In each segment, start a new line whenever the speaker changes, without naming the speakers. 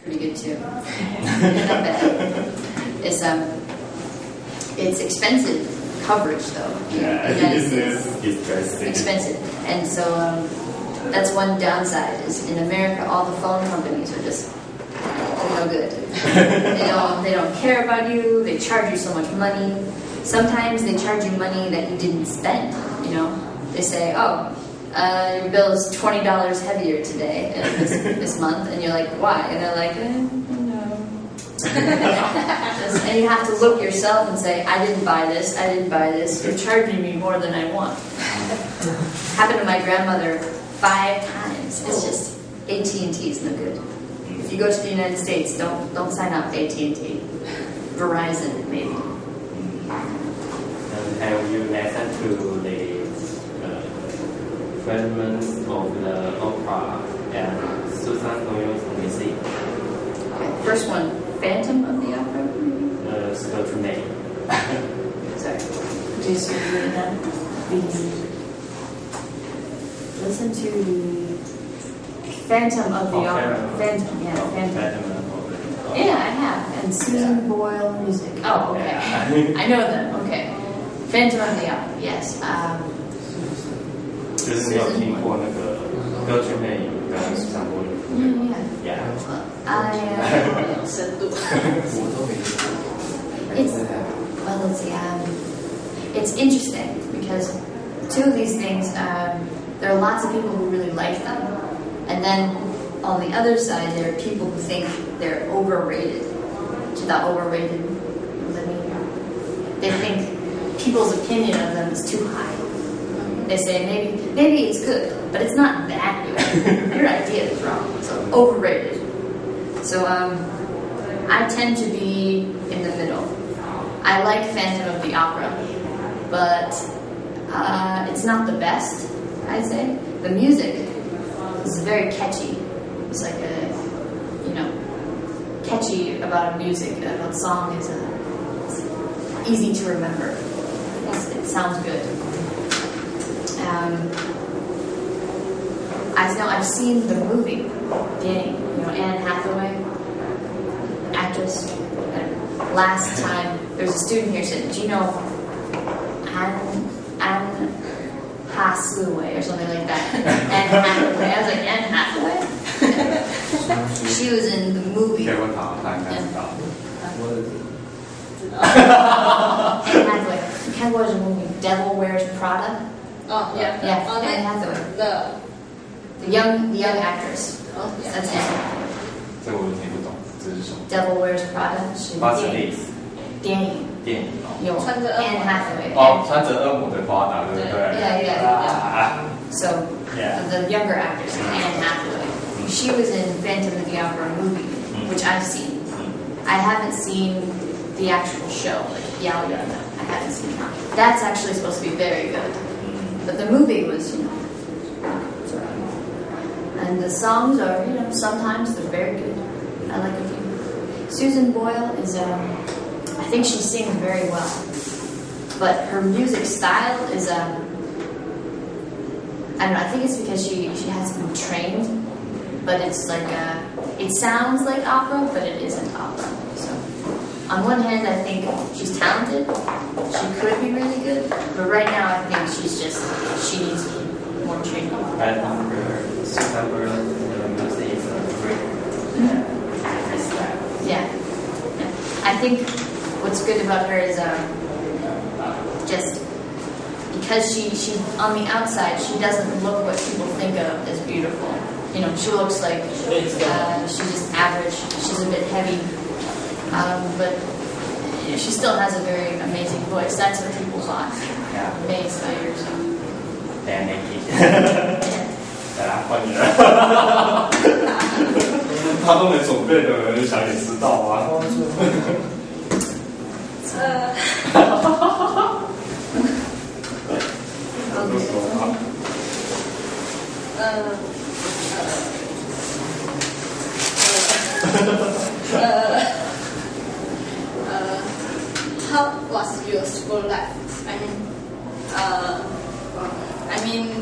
pretty good too. Not bad. It's expensive coverage though.
Yeah,
it's expensive, and so that's one downside. Is in America, all the phone companies are just no good. They don't care about you. They charge you so much money. Sometimes they charge you money that you didn't spend. You know, they say, "Oh, your bill is $20 heavier today this month," and you're like, "Why?" And they're like, "No." And you have to look yourself and say, "I didn't buy this. I didn't buy this. You're charging me more than I want." Happened to my grandmother 5 times. It's just AT&T is no good. If you go to the United States, don't sign up for AT&T. Verizon, maybe.
Have you listened to the fragments of the opera and Susan Boyle's music?
Okay, first one, Phantom of the Opera, maybe?
Scott May.
Sorry. Just read that. Listen to the Phantom of the Opera. Phantom, yeah, Phantom. Yeah, I have. And Susan Boyle music. Oh, okay. I know them. Okay. Phantom of the Opera. Yes.
就是你有听过那个歌剧魅影跟苏珊波尔？Yeah.
Well, let's see. It's interesting because two of these things, there are lots of people who really like them, and then on the other side, there are people who think they're overrated. Overrated? What does that mean? They think people's opinion of them is too high. They say maybe it's good, but it's not that good. Your idea is wrong. So overrated. So I tend to be in the middle. I like Phantom of the Opera, but it's not the best, I'd say. The music is very catchy. It's like catchy about music, about song is it's easy to remember. It sounds good. I've seen the movie, Anne Hathaway, actress. Last time, there was a student here who said, "Do you know Anne Hathaway or something like that?" Anne Hathaway. I was like, Anne Hathaway? She was in the movie. Anne Hathaway. You can't watch the movie Devil Wears Prada?
Oh, yeah.
Yeah, Anne Hathaway. The young actress.
Oh, yeah.
That's it.
这个我听不懂，这是什么
Devil Wears Prada 是电影有 Anne Hathaway.
哦，穿着恶魔的Prada，对不对
Yeah. So the younger actress, Anne Hathaway, she was in Phantom of the Opera movie, which I've seen. I haven't seen the actual show, like Yao Yao. I haven't seen that. That's actually supposed to be very good. But the movie was, and the songs are, sometimes they're very good. I like a few. Susan Boyle is, I think she sings very well. But her music style is, I don't know, I think it's because she hasn't been trained. But it's like, it sounds like opera, but it isn't opera. So, on one hand, I think she's talented. She could be really good. But right now, I think she needs more training.
I think Susan Boyle's music is great.
Yeah. I think what's good about her is just because she's on the outside, she doesn't look what people think of as beautiful. She looks like she's just average. She's a bit heavy, but she still has a very amazing voice. That's what people thought.
Yeah.
Amazed by her. So.
Yeah. 来啦，换你了。他都没准备的，就想也知道啊。
How was your school life?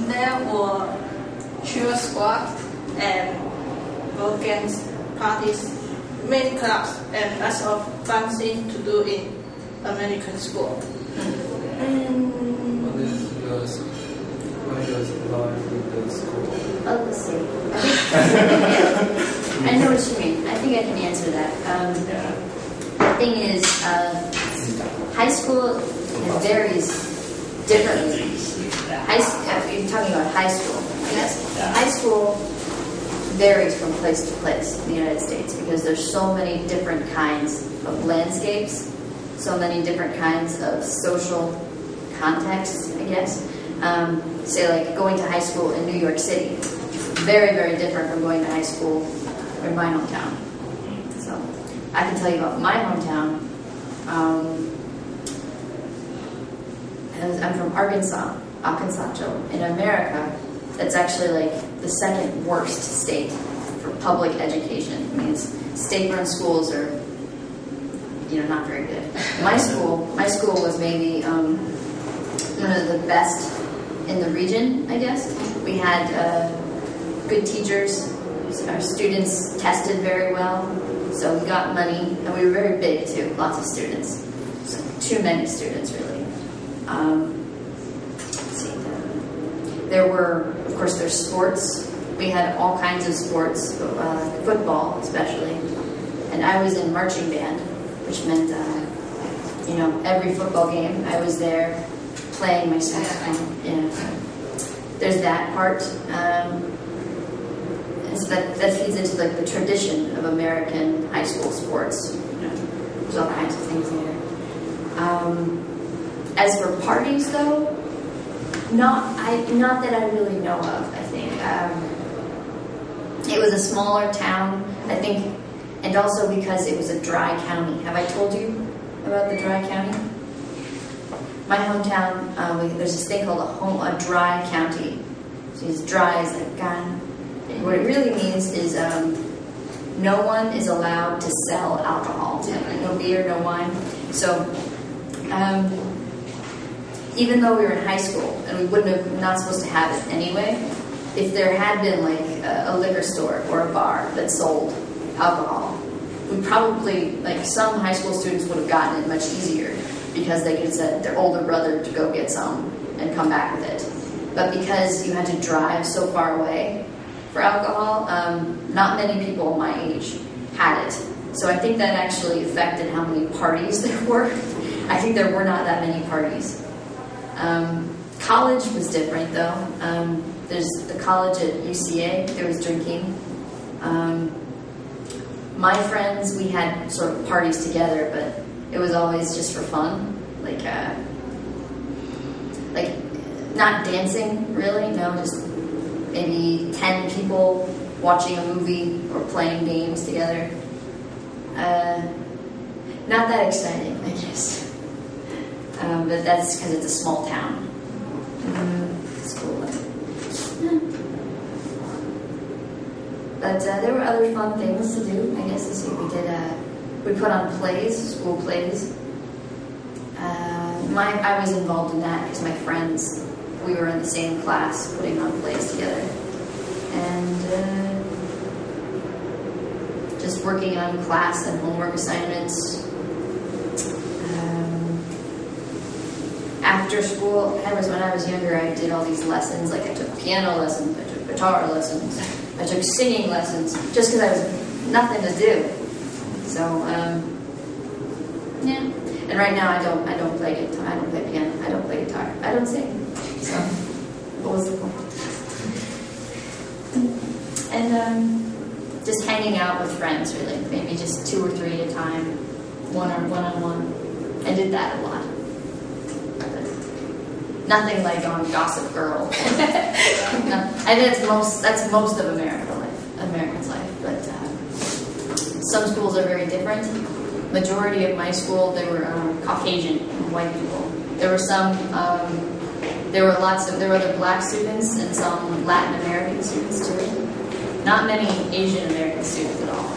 There were cheer squad and ball games, parties, main clubs and lots of fun things to do in American school.
What is your life in the school?
Oh, let's see. I know what you mean. I think I can answer that. The thing is, high school varies differently. You're talking about high school, I guess. High school varies from place to place in the United States because there's so many different kinds of landscapes, so many different kinds of social contexts, I guess. Say like going to high school in New York City, very, very different from going to high school in my hometown. So I can tell you about my hometown. I'm from Arkansas, in America. That's actually like the second worst state for public education. It means state-run schools are, not very good. My school was maybe one of the best in the region, I guess. We had good teachers. Our students tested very well, so we got money, and we were very big too. Lots of students, so too many students really. Let's see. There were, of course, there's sports. We had all kinds of sports, football especially, and I was in marching band, which meant every football game I was there playing my saxophone. Yeah. There's that part. And so that feeds into like the tradition of American high school sports. There's all kinds of things there. As for parties, though, not that I really know of. I think it was a smaller town. I think, and also because it was a dry county. Have I told you about the dry county? My hometown, there's this thing called a dry county. So it's dry as like gone. What it really means is no one is allowed to sell alcohol. Like no beer, no wine. So even though we were in high school and we not supposed to have it anyway, if there had been like a liquor store or a bar that sold alcohol, we probably, like some high school students would have gotten it much easier because they could send their older brother to go get some and come back with it. But because you had to drive so far away for alcohol, not many people my age had it. So I think that actually affected how many parties there were. I think there were not that many parties. College was different though. There's the college at UCA, there was drinking. My friends, we had sort of parties together, but it was always just for fun. Like not dancing really, no, just maybe 10 people watching a movie or playing games together. Not that exciting, I guess. But that's because it's a small town. School life. But there were other fun things to do, I guess. We put on plays, school plays. I was involved in that because my friends, we were in the same class putting on plays together. And just working on class and homework assignments. After school, when I was younger, I did all these lessons. Like I took piano lessons, I took guitar lessons, I took singing lessons, just because I was nothing to do. So, yeah. And right now, I don't play guitar. I don't play piano. I don't play guitar. I don't sing. So, what was the point? And just hanging out with friends, really. Maybe just 2 or 3 at a time, one-on-one. I did that a lot. Nothing like on Gossip Girl. I think that's most of American's life. But some schools are very different. Majority of my school, they were Caucasian and white people. There were some. There were other black students and some Latin American students too. Not many Asian American students at all.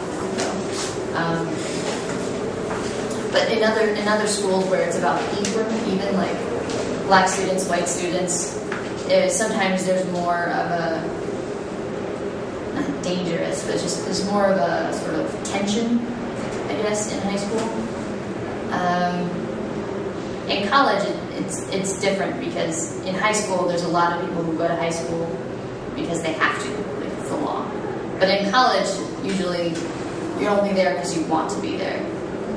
But in other schools where it's about even like black students, white students, sometimes there's more of a dangerous, but just there's more of a sort of tension, I guess, in high school. In college, it's different because in high school, there's a lot of people who go to high school because they have to, like it's the law. But in college, usually you're only there because you want to be there.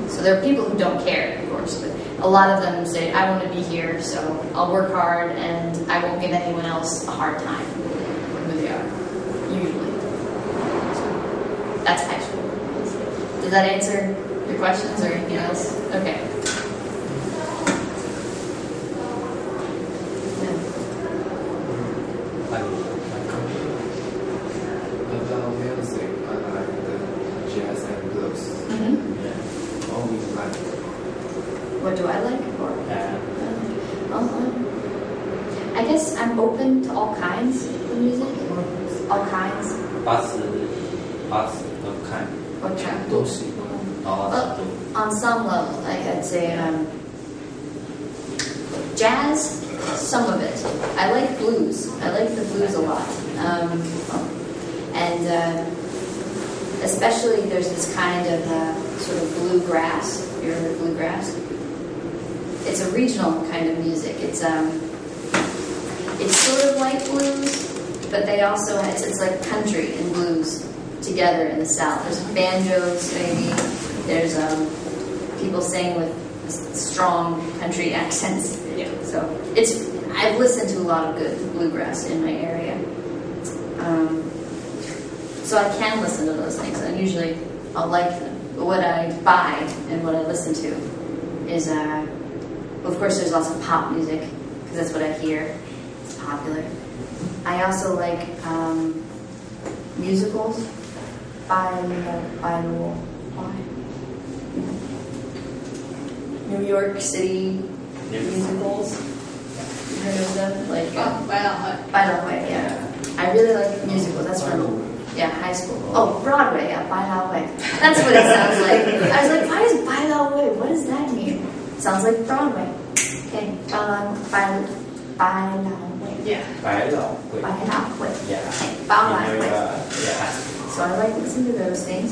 So there are people who don't care, of course, but a lot of them say, I want to be here, so I'll work hard and I won't give anyone else a hard time who they are, usually. So that's high school. Does that answer your questions or anything else? Okay.
About music, I like the jazz and blues.
Mm-hmm.
All we like.
What do I like? Or,
Yeah.
I guess I'm open to all kinds of music. All kinds.
80都看
What kind?
都喜欢。
Well, on some level, like I'd say jazz, some of it. I like blues. I like the blues a lot. And especially there's this kind of sort of bluegrass. You ever heard of bluegrass? It's a regional kind of music. It's sort of like blues, but they also it's like country and blues together in the South. There's banjos, maybe. There's people sing with strong country accents.
Yeah.
So I've listened to a lot of good bluegrass in my area. So I can listen to those things, and usually I'll like them. But what I buy and what I listen to is, well, of course, there's lots of pop music because that's what I hear. It's popular. I also like musicals. New York City musicals. You heard of them? Like By the Way, yeah. I really like musicals. That's from high school. Oh, Broadway, yeah, By the Way. That's what it sounds like. I was like, why is By the Way? What does that mean? It sounds like Broadway. Okay, By the Way.
Yeah.
百老汇
By the Way.
Yeah.
By the Way.
Yeah.
So I like listening to those things.